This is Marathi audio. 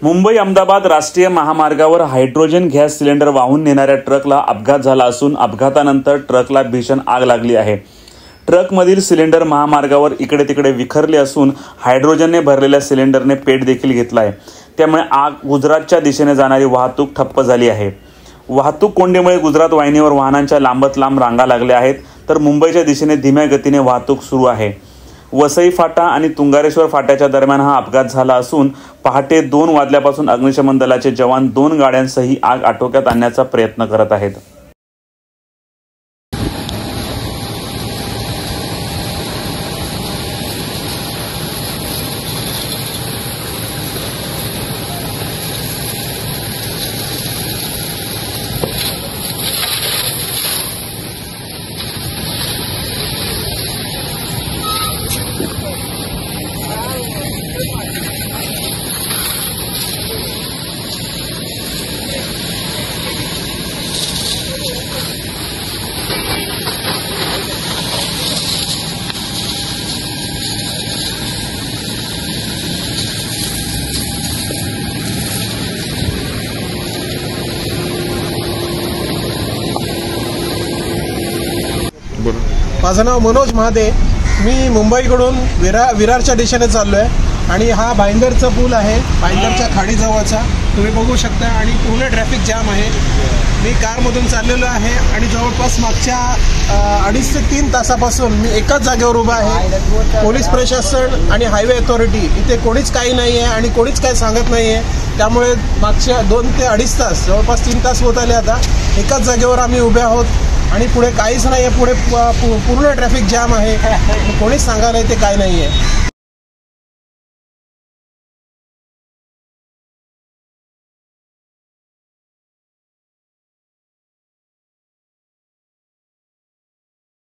मुंबई अहमदाबाद राष्ट्रीय महामार्गावर हायड्रोजन गॅस सिलेंडर वाहून नेणाऱ्या ट्रकला अपघात झाला असून अपघातानंतर ट्रकला भीषण आग लागली आहे। ट्रकमधील सिलेंडर महामार्गावर इकडे तिकडे विखरले असून हायड्रोजनने भरलेल्या सिलेंडरने पेट देखील घेतला आहे। त्यामुळे आग गुजरातच्या दिशेने जाणारी वाहतूक ठप्प झाली आहे। वाहतूक कोंडीमुळे गुजरात वाहिनीवर वाहनांच्या लांबत लांब रांगा लागल्या आहेत, तर मुंबईच्या दिशेने धीम्या गतीने वाहतूक सुरू आहे। वसई फाटा आणि तुंगारेश्वर फाट्याच्या दरम्यान हा अपघात झाला असून पहाटे 2 वाजल्यापासून अग्निशमन दलाचे जवान 2 गाड्यांसह आग आटोक्यात आणण्याचा प्रयत्न करत आहेत। माझं नाव मनोज महादे। मी मुंबईकडून विरारच्या दिशेने चाललो आहे आणि हा भाईंदरचा पूल आहे, भाईंदरच्या खाडीजवळचा तुम्ही बघू शकता आणि पूर्ण ट्रॅफिक जाम आहे। मी कारमधून चाललेलो आहे आणि जवळपास मागच्या 2.5 ते 3 तासापासून मी एकाच जागेवर उभा आहे। पोलीस प्रशासन आणि हायवे अथॉरिटी इथे कोणीच काही नाही आहे आणि कोणीच काही सांगत नाही आहे। त्यामुळे मागच्या 2 ते 2.5 तास जवळपास 3 तास होत आले आता एकाच जागेवर आम्ही उभे आहोत आणि पुढे काहीच नाही आहे। पुढे पूर्ण ट्रॅफिक जाम आहे, कोणीच सांगायला ते काय नाही आहे।